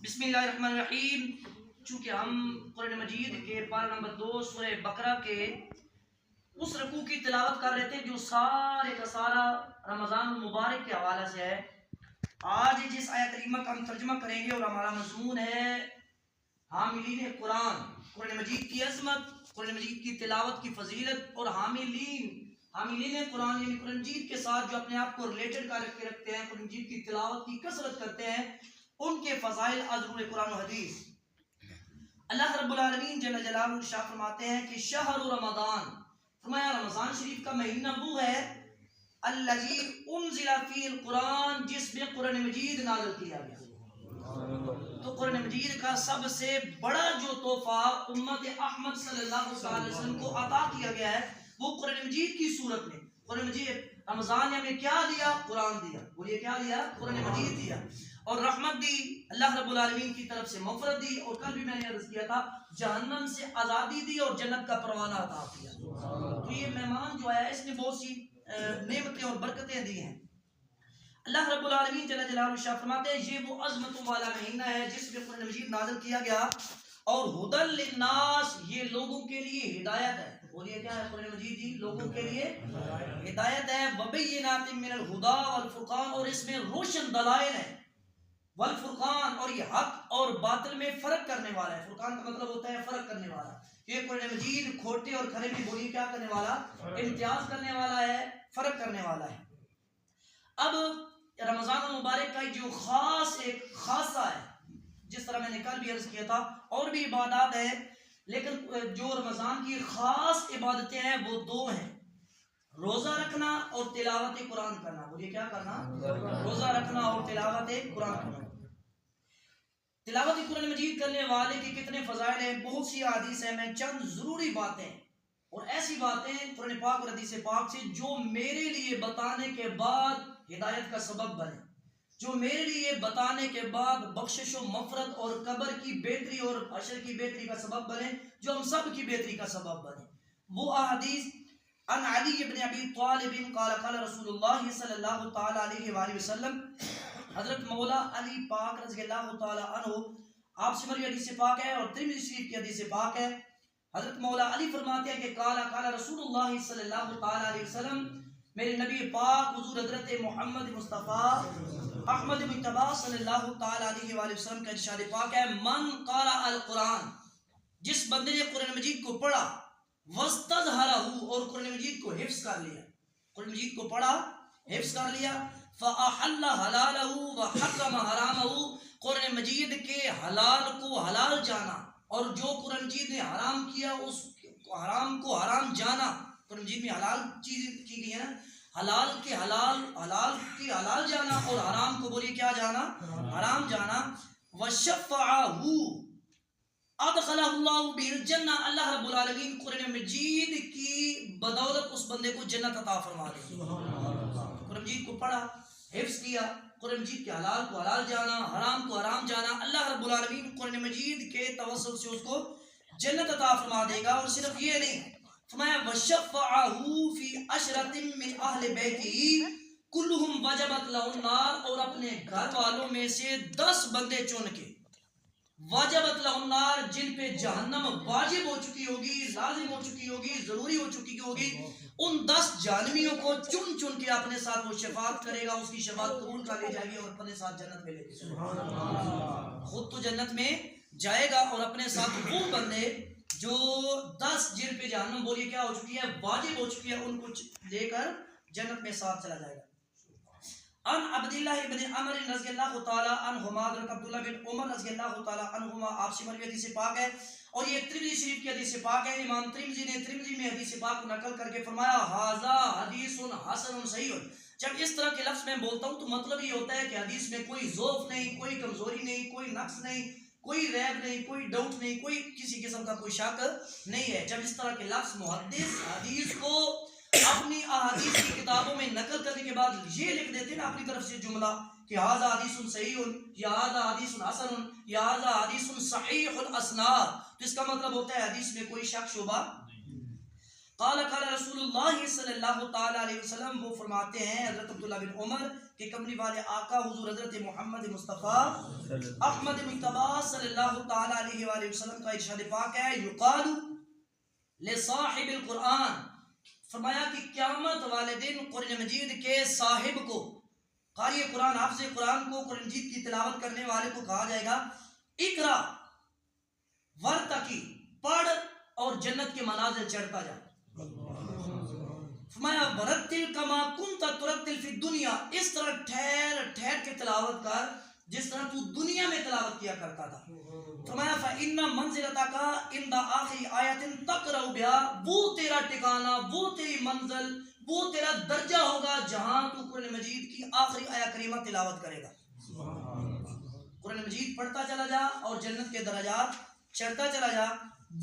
بسم اللہ الرحمن الرحیم۔ چونکہ ہم قرآن مجید کے پارہ نمبر 2 سورہ بقرہ کے اس رکوع کی تلاوت کر رہے تھے جو سارے کا سارا رمضان المبارک کے حوالے سے ہے۔ آج جس آیت کریمہ کا ہم ترجمہ کریں گے اور ہمارا مضمون ہے حاملین قرآن، قرآن مجید کی عظمت، قرآن مجید کی تلاوت کی فضیلت، اور حاملین قرآن یعنی قرآن مجید کے ساتھ جو اپنے آپ کو ریلیٹڈ کر کے رکھتے ہیں، قرآن مجید کی تلاوت کی کثرت کرتے ہیں، ان کے فضائل از روح قرآن و حدیث۔ اللہ رب العالمین جل جلالہ ارشاد فرماتے ہیں کہ شہر رمضان، فرمایا رمضان شریف کا مہینہ وہ ہے الذی انزل فی القرآن، جس میں قرآن مجید نازل کیا گیا۔ تو قرآن مجید کا سب سے بڑا جو تحفہ امت احمد صلی اللہ علیہ وسلم کو عطا کیا گیا ہے وہ قرآن مجید کی صورت میں۔ قرآن مجید رمضان نے ہمیں کیا دیا؟ قرآن دیا۔ بولیے کیا دیا؟ قرآن مجید دیا، اور رحمت دی، اللہ رب العالمین کی طرف سے مغفرت دی، اور کل بھی میں نے عرض کیا تھا جہنم سے آزادی دی اور جنت کا پروانہ عطا کیا۔ تو یہ مہمان جو ہے اس نے بہت سی نعمتیں اور برکتیں دی ہیں۔ اللہ رب العالمین جل جلالہ ارشاد فرماتے ہیں یہ وہ عظمتوں والا مہینہ ہے جس میں قرآن مجید نازل کیا گیا، اور ہدی للناس، یہ لوگوں کے لیے ہدایت ہے۔ بولیے کیا ہے؟ قرآن مجید جی لوگوں کے لیے ہدایت ہے۔ وبینات من الہدی والفرقان، اور اس میں روشن دلائل ہیں، والفرقان، اور یہ حق اور باطل میں فرق کرنے والا ہے۔ فرقان کا مطلب ہوتا ہے فرق کرنے والا۔ یہ قرآن مجید کھوٹے اور کھرے میں بولیے کیا کرنے والا؟ امتیاز کرنے والا ہے، فرق کرنے والا ہے۔ اب رمضان المبارک کا جو ایک خاصہ ہے، جس طرح میں نے کل بھی عرض کیا تھا اور بھی عبادات ہیں، لیکن جو رمضان کی خاص عبادتیں ہیں وہ دو ہیں، روزہ رکھنا اور تلاوت قرآن کرنا۔ بولیے کیا کرنا؟ روزہ رکھنا اور تلاوت قرآن کرنا۔ تلاوت قرآن مجید کرنے والے کے کتنے فضائل ہیں، بہت سی حدیث ہیں، میں چند ضروری باتیں اور ایسی باتیں قرآن پاک اور حدیث پاک سے جو میرے لیے بتانے کے بعد ہدایت کا سبب بنے، جو میرے لیے بتانے کے بعد بخشش و مغفرت اور قبر کی بہتری اور حشر کی بہتری کا سبب بنے، جو ہم سب کی بہتری کا سبب بنے۔ وہ احادیث ان علی بن ابی طالب قال قال رسول اللہ صلی اللہ تعالی علیہ وآلہ وسلم، حضرت مولا علی پاک رضی اللہ تعالی عنہ آپ سے مروی حدیث پاک ہے اور ترمذی شریف کی حدیث پاک ہے۔ حضرت مولا علی فرماتے ہیں کہ قال قال رسول اللہ صلی اللہ تعالی علیہ وسلم، میرے نبی پاک حضور حضرت محمد مصطفیٰ احمد مجتبی صلی اللہ تعالی علیہ وآلہ وسلم کا ارشاد پاک ہے، من قرأ القرآن، جس بندے نے قرآن مجید کو پڑھا، واستظہرہ، اور قرآن مجید کو حفظ کر لیا، قرآن مجید کو پڑھا حفظ کر لیا، فأحل حلالہ وحرم حرامہ، قرآن مجید کے حلال کو حلال جانا اور جو قرآن مجید نے حرام کیا اس حرام کو حرام جانا۔ قرآن مجید میں حلال چیز کی گئی ہے نا، حلال کے حلال، حلال کی حلال جانا، اور حرام کو بولیے کیا جانا؟ حرام جانا۔ وشفعہ، ادخلہ اللہ بہ الجنہ، اللہ رب العالمین قرآن مجید کی بدولت اس بندے کو جنت عطا فرما دے۔ قرآن مجید کو پڑھا، حفظ کیا، قرآن مجید کے حلال کو حلال جانا، حرام کو حرام جانا، اللہ رب العالمین قرآن مجید کے توسط سے اس کو جنت عطا فرما دے گا۔ اور صرف یہ نہیں، فرمایا وشفعہ فی عشرۃ من اہل بیتہ کلہم وجبت لہ النار، اور اپنے گھر والوں میں سے 10 بندے چن کے وجبت لہ النار، جن پہ جہنم واجب ہو چکی ہوگی، لازم ہو چکی ہوگی، ضروری ہو چکی ہوگی، ان 10 جہنمیوں کو چن چن کے اپنے ساتھ وہ شفاعت کرے گا، اس کی شفاعت قبول کر لے جائے گی اور اپنے ساتھ جنت میں لے جائے گا۔ خود تو جنت میں جائے گا اور اپنے ساتھ وہ بندے جو 10 جن پہ جہنم بولیے کیا ہو چکی ہے؟ واجب ہو چکی ہے، ان کو لے کر جنت میں ساتھ چلا جائے گا۔ ان عبداللہ بن عمر رضی اللہ تعالی عنہما، حضرت عبداللہ بن عمر رضی اللہ تعالی عنہما آپ سے مروی حدیث پاک ہے، اور یہ ترمذی شریف کی حدیث پاک ہے۔ امام ترمذی نے ترمذی میں حدیث پاک کو نقل کر کے فرمایا ھذا حدیث حسن صحیح۔ جب اس طرح کے لفظ میں بولتا ہوں تو مطلب یہ ہوتا ہے کہ حدیث میں کوئی ضعف نہیں، کوئی کمزوری نہیں، کوئی نقص نہیں، کوئی ریب نہیں، کوئی ڈاؤٹ نہیں، کوئی کسی قسم کا کوئی شک نہیں ہے۔ جب اس طرح کے لفظ محدث حدیث کو اپنی احادیث کی کتابوں میں نقل کرنے کے بعد یہ لکھ دیتے ہیں اپنی طرف سے جملہ کہ ھذا حدیث صحیح، یا ھذا حدیث حسن، یا ھذا حدیث صحیح الاسناد، تو اس کا مطلب ہوتا ہے حدیث میں کوئی شک شبہ۔ قال قال رسول اللہ صلی اللہ تعالی علیہ وسلم، وہ فرماتے ہیں حضرت عبداللہ بن عمر کہ کملی والے آقا حضور حضرت محمد مصطفیٰ احمد مجتبی صلی اللہ تعالی علیہ وآلہ وسلم کا ارشاد پاک ہے، یقال لصاحب القرآن، فرمایا کہ قیامت والے دن قرآن مجید کے صاحب کو، قاری قرآن، حافظ قرآن کو، قرآن مجید کی تلاوت کرنے والے کو کہا جائے گا اقرا ورتقی، پڑھ اور جنت کے منازل چڑھتا جا۔ فرمایا ورتل کما کنت ترتل فی الدنیا، اس طرح ٹھہر ٹھہر کے تلاوت کر جس طرح تو دنیا میں تلاوت کیا کرتا تھا۔ فرمایا فَإِنَّ مَنزِلَتَكَ عِنْدَ آخِرِ آیَةٍ تَقْرَأُ بِهَا، وہ تیرا ٹھکانہ، وہ تیری منزل، وہ تیرا درجہ ہوگا جہاں تو قرآن مجید کی آخری آیہ کریمہ تلاوت کرے گا۔ قرآن مجید پڑھتا چلا جا اور جنت کے درجات چڑھتا چلا جا،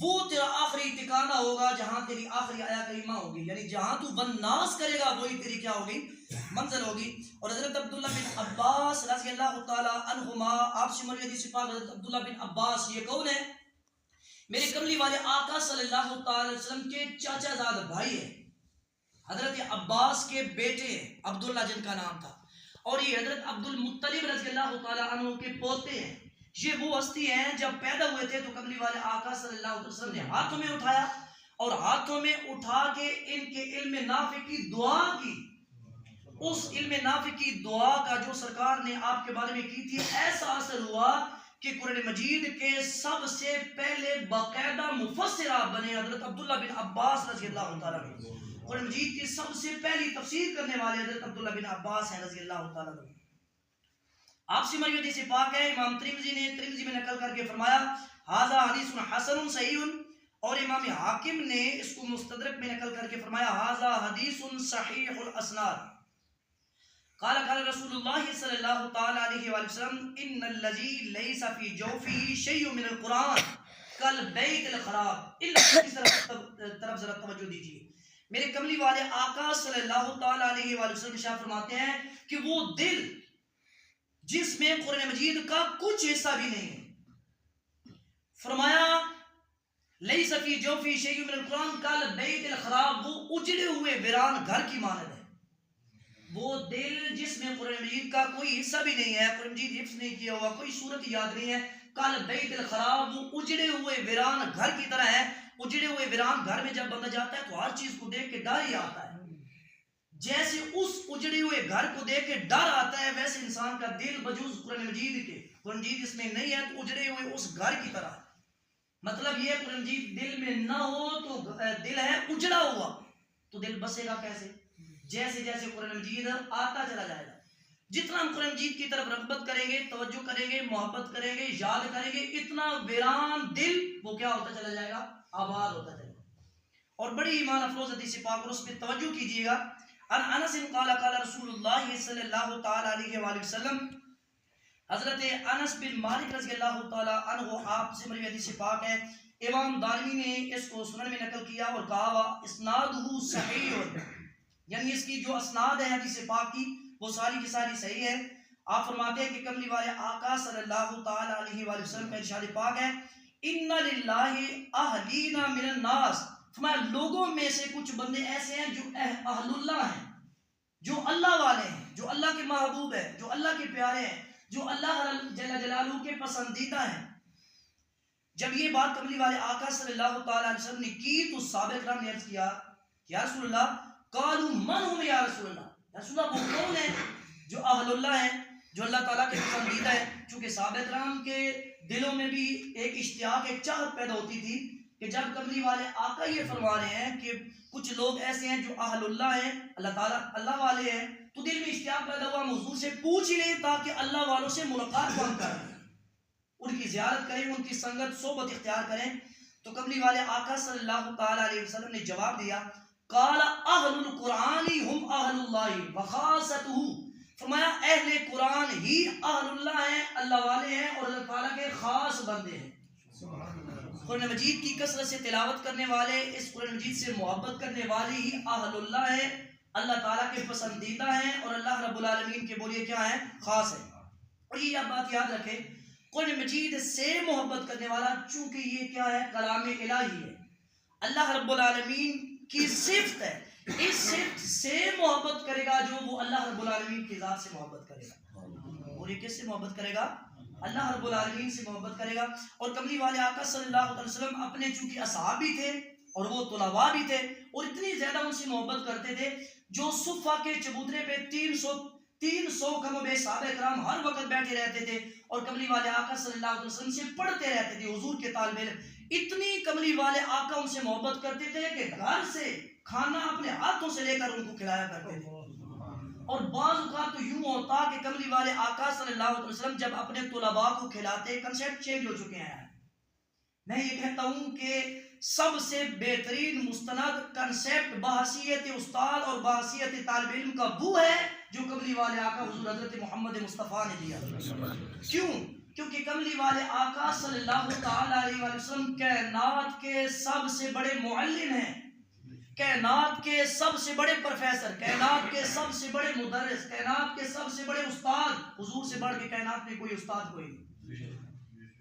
وہ تیرا آخری ٹھکانہ ہوگا جہاں تیری آخری آیہ کریمہ ہوگی، یعنی جہاں تو بناس کرے گا وہی تیری کیا ہوگی؟ منزل ہوگی۔ اور حضرت عبداللہ بن عباس رضی اللہ تعالی عنہما، آپ سے مروی حدیث پاک، حضرت عبداللہ بن عباس یہ کون ہے؟ میرے کملی والے آقا صلی اللہ تعالی علیہ وسلم کے چاچا زاد بھائی ہیں، حضرت عباس کے بیٹے ہیں، عبداللہ جن کا نام تھا، اور یہ حضرت عبد المطلب رضی اللہ تعالی عنہ کے پوتے ہیں۔ یہ وہ ہستی ہیں جب پیدا ہوئے تھے تو کملی والے آقا صلی اللہ علیہ وسلم نے ہاتھوں میں اٹھایا اور ہاتھوں میں اٹھا کے ان کے علم نافع کی دعا کی۔ اس علم نافع کی دعا کا جو سرکار نے آپ کے بارے میں کی تھی، ایسا اثر ہوا کہ قرآن مجید کے سب سے پہلے باقاعدہ مفسر آپ بنے حضرت عبداللہ بن عباس رضی اللہ تعالیٰ عنہ۔ قرآن مجید کی سب سے پہلی تفسیر کرنے والے حضرت عبداللہ بن عباس ہیں رضی اللہ تعالیٰ عنہ۔ آپ سے مروی حدیث پاک ہے، امام ترمذی نے ترمذی میں نقل کر کے فرمایا ھذا حدیث حسن صحیح، اور امام حاکم نے اس کو مستدرک میں نقل کر کے فرمایا ھذا حدیث صحیح الاسناد۔ قال قال رسول اللہ صلی اللہ تعالی علیہ وآلہ وسلم ان الذی لیس فی جوفہ شیء من القرآن کالبیت الخراب، اس طرف ذرا توجہ دیجیے۔ میرے کملی والے آقا صلی اللہ تعالی علیہ وآلہ وسلم ارشاد فرماتے ہیں کہ وہ دل جس میں قرآن مجید کا کچھ حصہ بھی نہیں ہے، فرمایا لیس فی جوفہ شیء من القرآن کالبیت الخراب، وہ اجڑے ہوئے ویران گھر کی مانند ہے۔ وہ دل جس میں قرآن مجید کا کوئی حصہ بھی نہیں ہے، قرآن مجید حفظ نہیں کیا ہوا، کوئی صورت یاد نہیں ہے، کالبیت الخراب، وہ اجڑے ہوئے ویران گھر کی طرح ہے۔ اجڑے ہوئے ویران گھر میں جب بندہ جاتا ہے تو ہر چیز کو دیکھ کے ڈر ہی آتا ہے، جیسے اس اجڑے ہوئے گھر کو دیکھ کے ڈر آتا ہے، ویسے انسان کا دل بجوز قرآن مجید کے، قرآن مجید اس میں نہیں ہے تو اجڑے ہوئے اس گھر کی طرح ہے۔ مطلب یہ قرآن مجید دل میں نہ ہو تو دل ہے اجڑا ہوا، تو دل بسے گا کیسے؟ جیسے جیسے قرآن مجید آتا چلا جائے گا، جتنا ہم قرآن مجید کی طرف رغبت کریں گے، توجہ کریں گے، محبت کریں گے، یاد کریں گے، اتنا ویران دل وہ کیا ہوتا چلا جائے گا؟ آباد ہوتا چلے گا۔ اور بڑی ایمان افروز حدیث پاک اور اس پہ توجہ کیجیے گا۔ ان انس قال قال رسول اللہ صلی اللہ تعالی علیہ وآلہ وسلم، حضرت انس بن مالک رضی اللہ تعالی عنہ آپ سے مروی حدیث پاک ہے، امام دارمی نے اس کو سنن میں نقل کیا اور کہا اسنادہ صحیح، یعنی اس کی جو اسناد ہے حدیث پاک کی وہ ساری کی ساری صحیح ہے۔ آپ فرماتے ہیں کہ کملی والے آقا صلی اللہ تعالی علیہ وآلہ وسلم کا ارشاد پاک ہے ان للہ اہلین من الناس، فرمایا لوگوں میں سے کچھ بندے ایسے ہیں جو اہل اللہ ہیں، جو اللہ والے ہیں، جو اللہ کے محبوب ہیں، جو اللہ کے پیارے ہیں، جو اللہ جل جلالہ کے پسندیدہ ہیں۔ جب یہ بات کملی والے آقا صلی اللہ تعالی علیہ وسلم نے کی تو صحابہ کرام نے عرض کیا یا رسول اللہ، قالوا من ہم یا رسول اللہ، یا رسول اللہ وہ کون ہیں جو اہل اللہ ہیں، جو اللہ تعالیٰ کے پسندیدہ ہیں؟ چونکہ صحابہ کرام کے دلوں میں بھی ایک اشتیاق، ایک چاہت پیدا ہوتی تھی کہ جب کملی والے آقا یہ فرما رہے ہیں کہ کچھ لوگ ایسے ہیں جو اہل اللہ ہیں، اللہ تعالیٰ اللہ والے ہیں، تو دل میں اشتیاق پیدا ہوا حضور سے پوچھ ہی لیں تاکہ اللہ والوں سے ملاقات ہم کریں، ان کی زیارت کریں، ان کی سنگت صحبت اختیار کریں۔ تو کملی والے آقا صلی اللہ تعالی علیہ وسلم نے جواب دیا قال اہل القرآن ہم اہل اللہ وخاصتہ، فرمایا اہل قرآن ہی اہل اللہ ہیں، اللہ والے ہیں اور اللہ تعالیٰ کے خاص بندے ہیں۔ قرآن مجید کی کثرت سے تلاوت کرنے والے، اس قرآن مجید سے محبت کرنے والے ہی اہل اللہ ہیں، اللہ تعالیٰ کے پسندیدہ ہیں اور اللہ رب العالمین کے بولیے کیا ہیں؟ خاص ہیں۔ اور یہ بات یاد رکھیں، قرآن مجید سے محبت کرنے والا، چونکہ یہ کیا ہے؟ کلام الہی ہے، اللہ رب العالمین کی صفت ہے، اس صفت سے محبت کرے گا جو وہ اللہ رب العالمین کی ذات سے محبت کرے گا. اور یہ کس سے محبت کرے گا؟ اللہ رب العالمین سے محبت کرے گا. اور کملی والے آقا صلی اللہ علیہ وسلم اپنے چونکہ اصحاب بھی تھے اور وہ طلباء بھی تھے اور اتنی زیادہ ان سے محبت کرتے تھے، جو صفہ کے چبوترے پہ 300 کم و بیش صحابہ کرام ہر وقت بیٹھے رہتے تھے اور کملی والے آقا صلی اللہ علیہ وسلم سے پڑھتے رہتے تھے، حضور کے طالب علم. اتنی کملی والے آقا ان سے محبت کرتے تھے کہ گھر سے کھانا اپنے ہاتھوں سے لے کر ان کو کھلایا کرتے تھے. اور بعض اوقات تو یوں ہوتا کہ کملی والے آقا صلی اللہ علیہ وسلم جب اپنے طلباء کو کھلاتے، کنسیپٹ چینج ہو چکے ہیں. میں یہ کہتا ہوں کہ سب سے بہترین مستند کنسیپٹ بحیثیت استاد اور بحیثیت طالب علم کا وہ ہے جو کملی والے آقا حضور حضرت محمد مصطفیٰ نے دیا. کیوں؟ کیونکہ کملی والے آقا صلی اللہ تعالی علیہ وسلم کائنات کے سب سے بڑے معلم ہیں، کائنات کے سب سے بڑے پروفیسر، کائنات کے سب سے بڑے مدرس، کائنات کے سب سے بڑے استاد. حضور سے بڑھ کے کائنات میں کوئی استاد کوئی نہیں.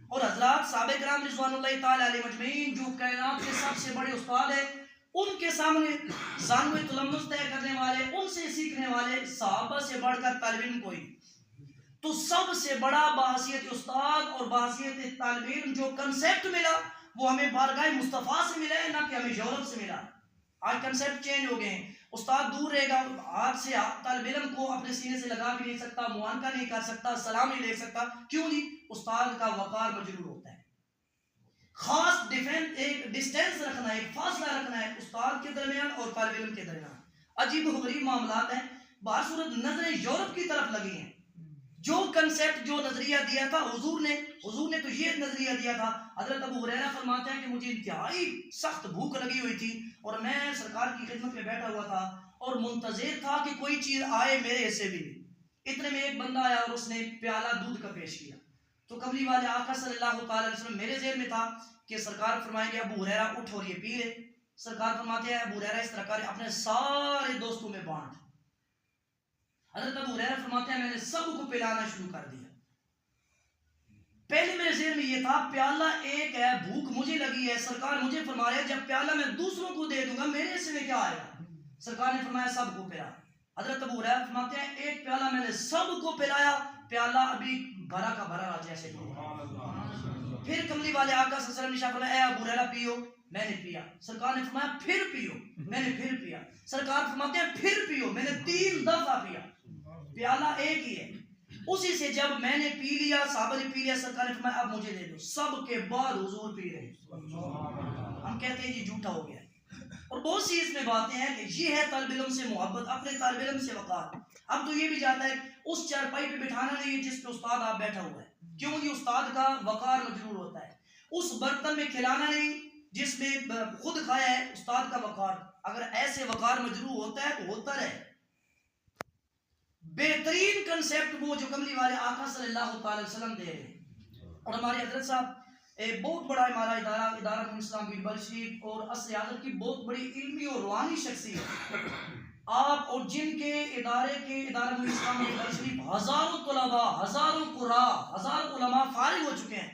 اور حضرات صحابہ کرام رضوان اللہ تعالی علیہ مجمعین جو کائنات کے سب سے بڑے استاد ہیں، ان کے سامنے ثانوی تلمذ طے کرنے والے، ان سے سیکھنے والے صحابہ سے بڑھ کر طالب علم کوئی. تو سب سے بڑا بحیثیت استاد اور بحیثیت طالب علم جو کنسیپٹ ملا وہ ہمیں بارگاہ مصطفیٰ سے ملا ہے، نہ کہ ہمیں یورپ سے ملا. آج کنسیپٹ چینج ہو گئے ہیں. استاد دور رہے گا، ہاتھ سے طالب علم کو اپنے سینے سے لگا بھی نہیں سکتا، معانقہ نہیں کر سکتا، سلام نہیں لے سکتا. کیوں نہیں؟ استاد کا وقار مجروح ہوتا ہے. خاص ایک ڈسٹینس رکھنا ہے، ایک فاصلہ رکھنا ہے استاد کے درمیان اور طالب علم کے درمیان. عجیب و غریب معاملات ہیں. بہر صورت نظریں یورپ کی طرف لگی ہیں. جو کنسیپٹ جو نظریہ دیا تھا حضور نے تو یہ نظریہ دیا تھا. حضرت ابو ہریرہ فرماتے ہیں کہ مجھے انتہائی سخت بھوک لگی ہوئی تھی اور میں سرکار کی خدمت میں بیٹھا ہوا تھا اور منتظر تھا کہ کوئی چیز آئے میرے حصے بھی. اتنے میں ایک بندہ آیا اور اس نے پیالہ دودھ کا پیش کیا. تو کملی والے آقا صلی اللہ تعالی علیہ وسلم میرے ذہن میں تھا کہ سرکار فرمائیں گے ابو ہریرہ اٹھ اور یہ پی لے. سرکار فرماتے ہیں ابو ہریرہ اس طرح کر اپنے سارے دوستوں میں بانٹ. حضرت ابو ہریرہ فرماتے ہیں میں نے سب کو پلانا شروع کر دیا. پہلے میرے ذہن میں یہ تھا پیالہ ایک ہے، بھوک مجھے لگی ہے، سرکار مجھے فرما رہے ہیں جب پیالہ میں دوسروں کو دے دوں گا میرے حصے میں کیا آئے گا. سرکار نے فرمایا سب کو پلا. حضرت ابو ہریرہ فرماتے ہیں ایک پیالہ میں نے سب کو پلایا، پیالہ ابھی بھرا کا بھرا رہا جیسے. پھر کملی والے آقا صلی اللہ علیہ وسلم نے فرمایا اے ابو ہریرہ پیو. میں نے پیا. سرکار نے فرمایا پھر پیو. میں نے پھر پیا. سرکار فرماتے ہیں پھر پیو. میں نے 3 دفعہ پیا. پیالہ ایک ہی ہے. اسی سے جب میں نے پی لیا، صحابہ نے پی لیا، سرکار نے فرمایا اب مجھے دے دو. سب کے بعد حضور پی رہے. ہم کہتے ہیں یہ جھوٹا ہو گیا. اور بہت سی اس میں باتیں ہیں کہ یہ ہے طالب علم سے محبت، اپنے طالب علم سے وقار. اب تو یہ بھی جاتا ہے اس چارپائی پہ بٹھانا نہیں جس پہ استاد آپ بیٹھا ہوا ہے. کیوں؟ یہ استاد کا وقار مجرور ہوتا ہے. اس برتن میں کھلانا نہیں جس میں خود کھایا ہے، استاد کا وقار. اگر ایسے وقار مجرور ہوتا ہے تو ہوتا رہے. بہترین کنسیپٹ وہ جو کملی والے آقا صلی اللہ تعالی وسلم دے رہے ہیں. اور ہمارے حضرت صاحب ایک بہت بڑا ہمارا ادارہ اسلام بیربل شریف اور عصر حاضر کی بہت بڑی علمی اور روحانی شخصیت. آپ اور جن کے ادارہ اسلام بیربل شریف ہزاروں طلباء، ہزاروں قراء، ہزاروں علماء فارغ ہو چکے ہیں.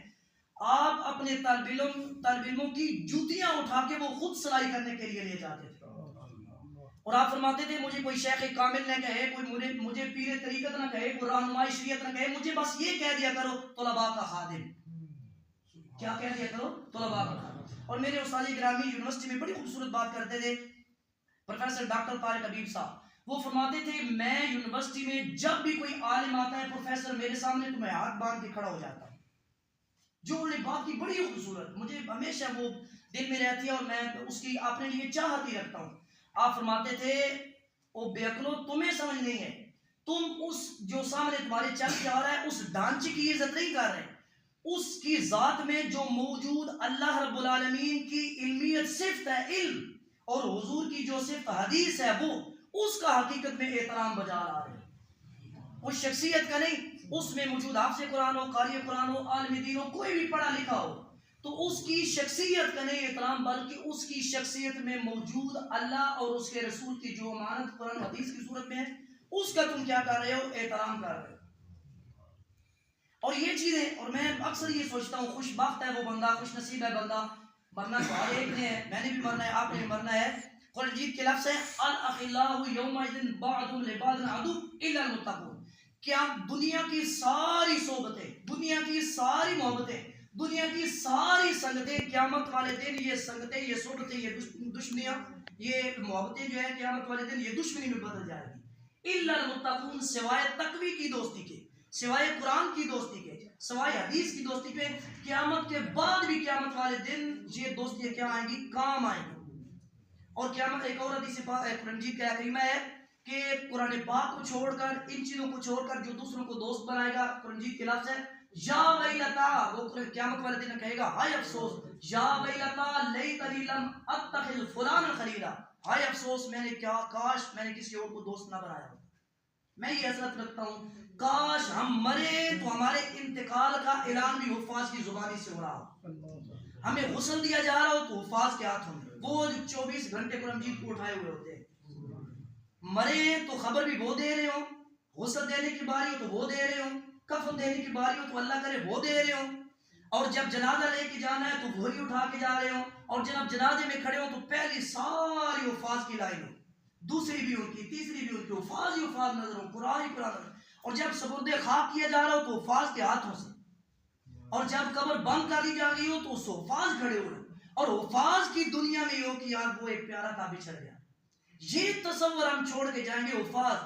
آپ اپنے طالب علموں کی جوتیاں اٹھا کے وہ خود سلائی کرنے کے لیے لے جاتے تھے. اور آپ فرماتے تھے مجھے کوئی شیخ کامل نہ کہے، کوئی مجھے پیر طریقت نہ کہے، کوئی رہنمائی شریعت نہ کہے، مجھے بس یہ کہہ دیا کرو طلباء کا خادم. کیا کہہ دیا کرو؟ طلباء کا خادم. اور میرے استاد گرامی یونیورسٹی میں بڑی خوبصورت بات کرتے تھے پروفیسر ڈاکٹر طارق حبیب صاحب. وہ فرماتے تھے میں یونیورسٹی میں جب بھی کوئی عالم آتا ہے پروفیسر میرے سامنے تو میں ہاتھ باندھ کے کھڑا ہو جاتا ہوں. جو انہوں نے بات کی بڑی خوبصورت مجھے ہمیشہ وہ دل میں رہتی ہے اور میں اس کی اپنے لیے چاہت ہی رکھتا ہوں. آپ فرماتے تھے او بے عقلو تمہیں سمجھ نہیں ہے، تم اس جو سامنے تمہارے چل کے آ رہا ہے اس ڈھانچے کی عزت نہیں کر رہے. اس کی ذات میں جو موجود اللہ رب العالمین کی علمیت صفت ہے علم، اور حضور کی جو صفت حدیث ہے وہ اس کا حقیقت میں احترام بجا رہا ہے. اس شخصیت کا نہیں. اس میں موجود حافظ قرآن ہو، قاری قرآن ہو، عالم دین ہو، کوئی بھی پڑھا لکھا ہو تو اس کی شخصیت کا نہیں احترام بلکہ اس کی شخصیت میں موجود اللہ اور اس کے رسول کی جو امانت قرآن حدیث کی صورت میں ہے اس کا تم کیا کر رہے ہو؟ احترام کر رہے ہو. اور یہ چیزیں، اور میں اکثر یہ سوچتا ہوں خوش بخت ہے وہ بندہ، خوش نصیب ہے بندہ. مرنا تو ہر ایک نے ہے، میں نے بھی مرنا ہے، آپ نے بھی مرنا ہے. قرآن مجید کے لفظ ہے الاخلاء یومئذ بعضهم لبعض عدو الا المتقون. کیا دنیا کی ساری صحبتیں، دنیا کی ساری محبتیں، دنیا کی ساری سنگتیں قیامت والے دن یہ سنگتیں، یہ صحبتیں، یہ دشمنیاں، یہ محبتیں جو ہے قیامت والے دن یہ دشمنی میں بدل جائے گی. الا المتقون، سوائے تقوی کی دوستی کے، سوائے قرآن کی دوستی کے، سوائے حدیث کی دوستی پہ، قیامت کے بعد بھی قیامت والے دن یہ دوستیاں کیا آئیں گی؟ کام آئیں گی. اور قیامت ایک اور حدیث قرآن مجید کا کریمہ ہے کہ قرآن پاک کو چھوڑ کر، ان چیزوں کو چھوڑ کر جو دوسروں کو دوست بنائے گا، قرآن مجید کے لفظ ہے یا ویلتا، وہ قیامت والے دن کہے گا ہائے افسوس، یا ویلتا لیتنی لم اتخذ فلانا خلیلا، ہائے افسوس میں نے کیا، کاش میں نے کسی اور کو دوست نہ بنایا. میں یہ حسرت رکھتا ہوں کاش ہم مرے تو ہمارے انتقال کا اعلان بھی حفاظ کی زبانی سے ہو رہا ہو، ہمیں غسل دیا جا رہا ہو تو حفاظ کے ہاتھ ہوں، وہ 24 گھنٹے قرآن مجید کو اٹھائے ہوئے ہوتے ہیں. مرے تو خبر بھی وہ دے رہے ہوں، غسل دینے کی باری ہو تو وہ دے رہے ہوں، کفن دینے کی باری ہو تو اللہ کرے وہ دے رہے ہوں، اور جب جنازہ لے کے جانا ہے تو وہی اٹھا کے جا رہے ہوں، اور جب جنازے میں کھڑے ہوں تو پہلی ساری حفاظ کی لائن ہو، دوسری بھی ان کی، تیسری بھی ان کی، حفاظ ہی حفاظ نظر ہو، قرآن ہی قرآن نظر ہو. اور جب سپرد خاک کیا جا رہا ہو تو حفاظ کے ہاتھوں سے، اور جب قبر بند کر دی جا گئی ہو تو اس حفاظ کھڑے ہوئے، اور حفاظ کی دنیا میں یہ ہو کہ یار وہ ایک پیارا تھا بچھڑ گیا. یہ تصور ہم چھوڑ کے جائیں گے. حفاظ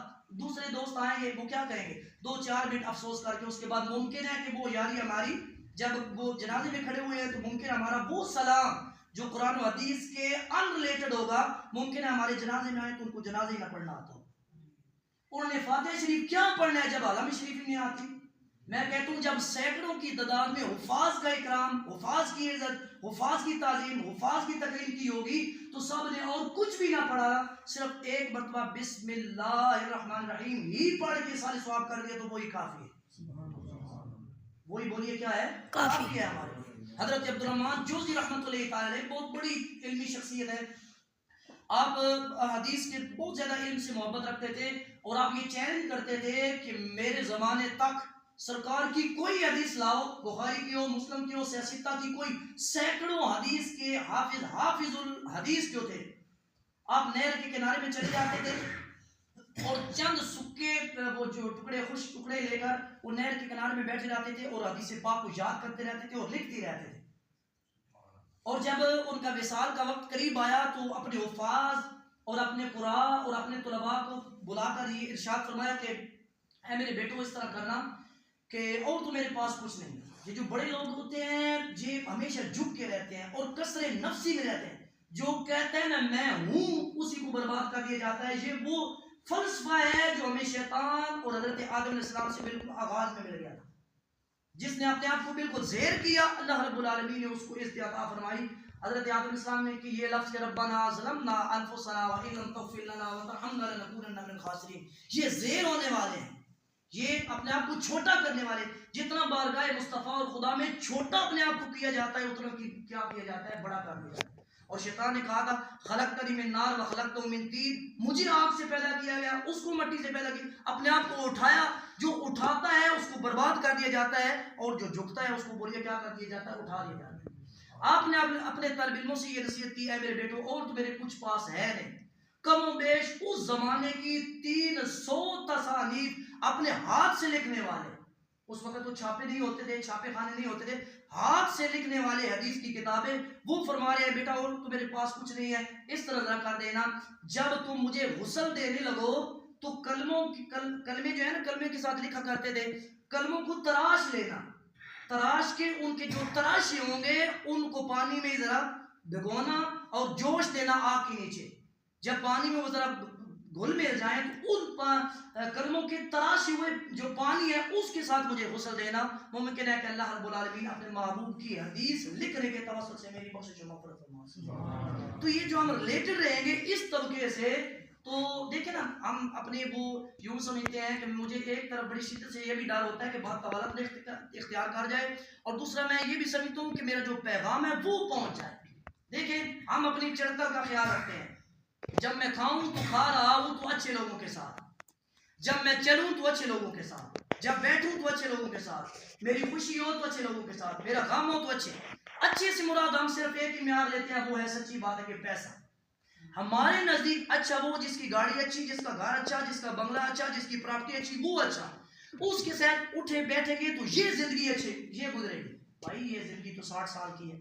دوسرے دوست آئیں گے، وہ کیا کہیں گے؟ 2-4 منٹ افسوس کر کے اس کے بعد ممکن ہے کہ وہ یاری ہماری، جب وہ جنازے میں کھڑے ہوئے ہیں تو ممکن ہے ہمارا وہ سلام جو قرآن و حدیث کے ان ریلیٹڈ ہوگا، ممکن ہے ہمارے جنازے میں آئے تو ان کو جنازے ہی نہ پڑھنا آتا ہو. انہوں نے فاتحہ شریف کیا پڑھنا ہے جب عالم شریف ہی نہیں آتی؟ میں کہتا ہوں جب سینکڑوں کی تعداد میں حفاظ کا اکرام، حفاظ کی عزت، حفاظ کی تعظیم، حفاظ کی تکریم کی ہوگی تو سب نے اور کچھ بھی نہ پڑھا، صرف ایک مرتبہ بسم اللہ الرحمن الرحیم ہی پڑھ کے سارے ثواب کر دیا تو وہی کافی ہے. وہی بولیے کیا ہے؟ کافی ہے ہمارے لیے. حضرت عبدالرحمن جوزی رحمۃ اللہ تعالی علیہ بہت بڑی علمی شخصیت ہے. آپ حدیث کے بہت زیادہ علم سے محبت رکھتے تھے، اور آپ یہ چیلنج کرتے تھے کہ میرے زمانے تک سرکار کی کوئی حدیث لاؤ، بخاری کی ہو، مسلم کی ہو، سیاستہ کی کوئی، سینکڑوں حدیث کے حافظ الحدیث جو تھے. آپ نہر کے کنارے میں چلے جاتے تھے اور چند سکے وہ جو خشک ٹکڑے لے کر وہ نہر کے کنارے میں بیٹھے جاتے تھے اور حدیث پاک کو یاد کرتے رہتے تھے اور لکھتے رہتے تھے. اور جب ان کا وصال کا وقت قریب آیا تو اپنے حفاظ اور اپنے قراء اور اپنے طلباء کو بلا کر یہ ارشاد فرمایا کہ اے میرے بیٹوں اس طرح کرنا کہ اور تو میرے پاس کچھ نہیں. یہ جو بڑے لوگ ہوتے ہیں یہ ہمیشہ جھک کے رہتے ہیں اور کثر نفسی میں رہتے ہیں، جو کہتے ہیں نا میں ہوں اسی کو برباد کر دیا جاتا ہے. یہ وہ فلسفہ ہے جو ہمیں شیطان اور حضرت آدم علیہ السلام سے بالکل آغاز میں مل گیا تھا. جس نے اپنے آپ کو بالکل زیر کیا، اللہ رب العالمین نے اس کو عزت عطا فرمائی. حضرت آدم علیہ السلام نے کہ یہ لفظ کہ ربنا ظلمنا انفسنا وان لم تغفر لنا وترحمنا لنکونن من الخاسرین، یہ زیر ہونے والے ہیں، یہ اپنے آپ کو چھوٹا کرنے والے. جتنا بارگاہ مصطفیٰ اور خدا میں چھوٹا اپنے آپ کو کیا جاتا ہے اتنا کیا کیا جاتا ہے؟ بڑا کر دیا جاتا ہے. اور شیطان نے کہا تھا خلقتنی من نار وخلقتہ من طین، مجھے آگ سے پیدا کیا گیا، اس کو مٹی سے پیدا کیا. اپنے آپ کو اٹھایا، جو اٹھاتا ہے اس کو برباد کر دیا جاتا ہے، اور جو جھکتا ہے اس کو بولیے کیا کر دیا جاتا ہے؟ اٹھا دیا جاتا ہے. آپ نے اپنے طالب علموں سے یہ نصیحت کی ہے میرے بیٹوں اور تو میرے کچھ پاس ہے نہیں، کم و بیش اس زمانے کی 300 تصانیف اپنے ہاتھ سے لکھنے والے، اس وقت تو چھاپے نہیں ہوتے تھے، چھاپے خانے نہیں ہوتے تھے، ہاتھ سے لکھنے والے حدیث کی کتابیں، وہ فرما رہے ہیں بیٹا اور تو میرے پاس کچھ نہیں ہے، اس طرح ذرا کر دینا جب تم مجھے غسل دینے لگو تو کلمے جو ہے نا کلمے کے ساتھ لکھا کرتے تھے، کلموں کو تراش لینا، تراش کے ان کے جو تراشے ہوں گے ان کو پانی میں ذرا بھگونا اور جوش دینا آگ کے نیچے. جب پانی میں وہ ذرا گھل مل جائیں تو ان کلموں کے تراشے ہوئے جو پانی ہے اس کے ساتھ مجھے غسل دینا. ممکن ہے کہ اللہ رب العالمین اپنے محبوب کی حدیث لکھنے کے توسط سے میری بخشش و مغفرت فرمائے. تو یہ جو ہم ریلیٹڈ رہیں گے اس طبقے سے، تو دیکھیں نا ہم اپنے وہ یوں سمجھتے ہیں کہ مجھے ایک طرف بڑی شدت سے یہ بھی ڈر ہوتا ہے کہ بہت طوالت اختیار کر جائے، اور دوسرا میں یہ بھی سمجھتا ہوں کہ میرا جو پیغام ہے وہ پہنچ جائے. دیکھیں ہم اپنی چڑھتا کا خیال رکھتے ہیں، جب میں کھاؤں تو کھا رہا ہوں تو اچھے لوگوں کے ساتھ، جب میں چلوں تو اچھے لوگوں کے ساتھ، جب بیٹھوں تو اچھے لوگوں کے ساتھ، میری خوشی ہو تو اچھے لوگوں کے ساتھ، میرا غم ہو تو اچھے سے مراد ہم صرف ایک ہی معیار لیتے ہیں، وہ ہے سچی بات ہے کہ پیسہ. ہمارے نزدیک اچھا وہ جس کی گاڑی اچھی، جس کا گھر اچھا، جس کا بنگلہ اچھا، جس کی پراپرٹی اچھی، وہ اچھا، اس کے ساتھ اٹھے بیٹھیں گے تو یہ زندگی اچھی یہ گزرے گی. بھائی یہ زندگی تو 60 سال کی ہے،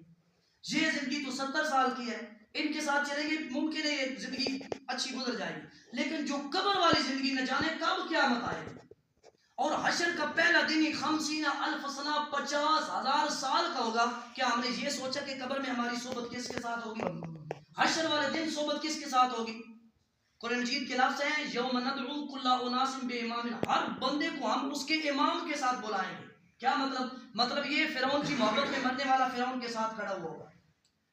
یہ زندگی تو 70 سال کی ہے، ان کے ساتھ چلیں گے ممکن ہے یہ زندگی اچھی گزر جائے گی. لیکن جو قبر والی زندگی نہ جانے کب قیامت آئے گی، اور حشر کا پہلا دن ہی 50,000 سنہ 50,000 سال کا ہوگا. کیا ہم نے یہ سوچا کہ قبر میں ہماری صحبت کس کے ساتھ ہوگی؟ حشر والے دن صحبت کس کے ساتھ ہوگی؟ قرآن مجید کے لفظ ہیں یوم ندعو کل اناس بامام، ہر بندے کو ہم اس کے امام کے ساتھ بلائیں گے. کیا مطلب یہ فرعون کی محبت میں مرنے والا فرعون کے ساتھ کھڑا ہوا ہوگا،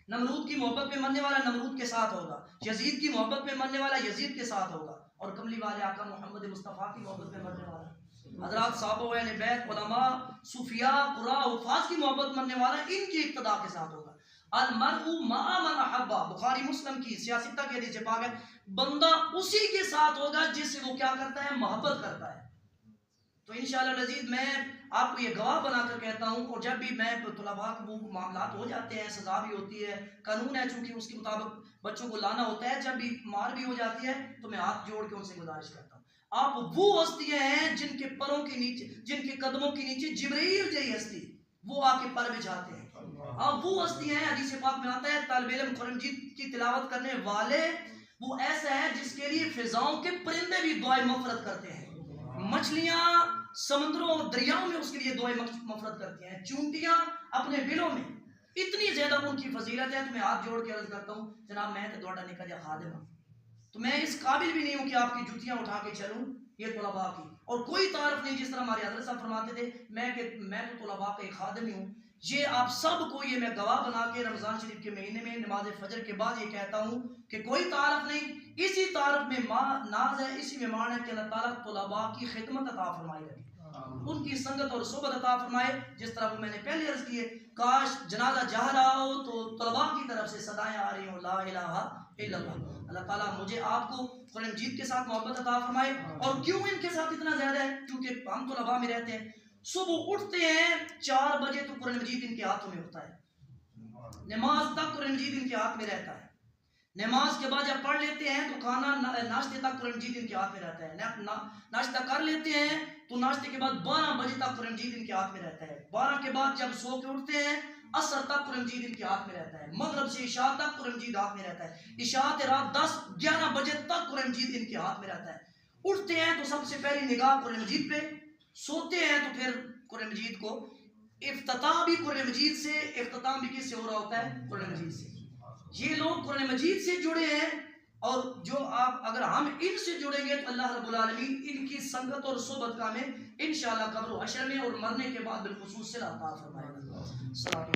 نمرود کی محبت میں مرنے والا نمرود کے ساتھ ہوگا، یزید کی محبت میں مرنے والا یزید کے ساتھ ہوگا، اور کملی والے آقا محمد مصطفیٰ کی محبت میں مرنے والا حضرات صحابہ و اہل بیت، علماء، صوفیاء، قراء، حفاظ کی محبت مرنے والا ان کی اقتداء کے ساتھ ہوگا. المرء مع من احبہ، بخاری مسلم کی سیاستہ کی حدیث پاک ہے، بندہ اسی کے ساتھ ہوگا جس سے وہ کیا کرتا ہے؟ محبت کرتا ہے. تو انشاءاللہ العزیز میں آپ کو یہ گواہ بنا کر کہتا ہوں، اور جب بھی میں طلباء کو وہ معاملات ہو جاتے ہیں، سزا بھی ہوتی ہے، قانون ہے چونکہ اس کے مطابق بچوں کو لانا ہوتا ہے، جب بھی مار بھی ہو جاتی ہے تو میں ہاتھ جوڑ کے ان سے گزارش کرتا ہوں. آپ وہ ہستیاں ہیں جن کے پروں کے نیچے، جن کے قدموں کے نیچے جبرائیل جی ہستی وہ آ کے پر بچھاتے ہیں. آپ وہ ہستیاں ہیں، حدیث پاک میں آتا ہے طالب علم قرآن مجید کی تلاوت کرنے والے وہ ایسا ہے جس کے لیے فضاؤں کے پرندے بھی دعائیں مغفرت کرتے ہیں، مچھلیاں سمندروں اور دریاؤں میں اس کے لیے دعائیں مغفرت کرتی ہیں، چونٹیاں اپنے بلوں میں. اتنی زیادہ ان کی فضیلت ہے. تو میں ہاتھ جوڑ کے عرض کرتا ہوں جناب میں تو دوڑا نکل یا خادم ہوں، تو میں اس قابل بھی نہیں ہوں کہ آپ کی جوتیاں اٹھا کے چلوں. یہ طلباء کی اور کوئی تعارف نہیں، جس طرح ہمارے حضرت صاحب فرماتے تھے میں تو طلباء کا ایک خادم ہی ہوں. یہ آپ سب کو یہ میں گواہ بنا کے رمضان شریف کے مہینے میں نماز فجر کے بعد یہ کہتا ہوں کہ کوئی تعارف نہیں، اسی تعارف میں ناز ہے، اسی میں مان ہے کہ اللہ تعالیٰ طلباء کی خدمت عطا فرمائے رکھے، ان کی سنگت اور صحبت عطا فرمائے. جس طرح وہ میں نے پہلے عرض کی ہے، کاش جنازہ جا رہا ہو تو طلباء کی طرف سے صدائیں آ رہی ہوں لا الہ الا اللہ. اللہ تعالیٰ مجھے آپ کو قرآن مجید کے ساتھ محبت عطا فرمائے. اور کیوں ان کے ساتھ اتنا زیادہ ہے؟ کیونکہ ہم طلباء میں رہتے ہیں، صبح اٹھتے ہیں 4 بجے تو قرآن مجید ان کے ہاتھوں میں ہوتا ہے، نماز تک قرآن مجید ان کے ہاتھ میں رہتا ہے، نماز کے بعد جب پڑھ لیتے ہیں تو کھانا ناشتے تک قرآن مجید ان کے ہاتھ میں رہتا ہے، ناشتہ کر لیتے ہیں تو ناشتے کے بعد 12 بجے تک قرآن مجید ان کے ہاتھ میں رہتا ہے، 12 کے بعد جب سو کے اٹھتے ہیں عصر تک قرآن مجید ان کے ہاتھ میں رہتا ہے، مغرب سے عشاء تک قرآن مجید ہاتھ میں رہتا ہے، عشاء رات 10-11 بجے تک قرآن مجید ان کے ہاتھ میں رہتا ہے. اٹھتے ہیں تو سب سے پہلی نگاہ قرآن مجید پہ، سوتے ہیں تو پھر قرآن مجید کو، افتتاح بھی قرآن مجید سے، اختتام بھی کس سے ہو رہا ہوتا ہے؟ قرآن مجید سے. یہ لوگ قرآن مجید سے جڑے ہیں، اور جو اگر ہم ان سے جڑیں گے تو اللہ رب العالمین ان کی سنگت اور صحبت کا ہمیں انشاءاللہ قبر و حشر میں اور مرنے کے بعد بالخصوص سے عطا فرمائے گا.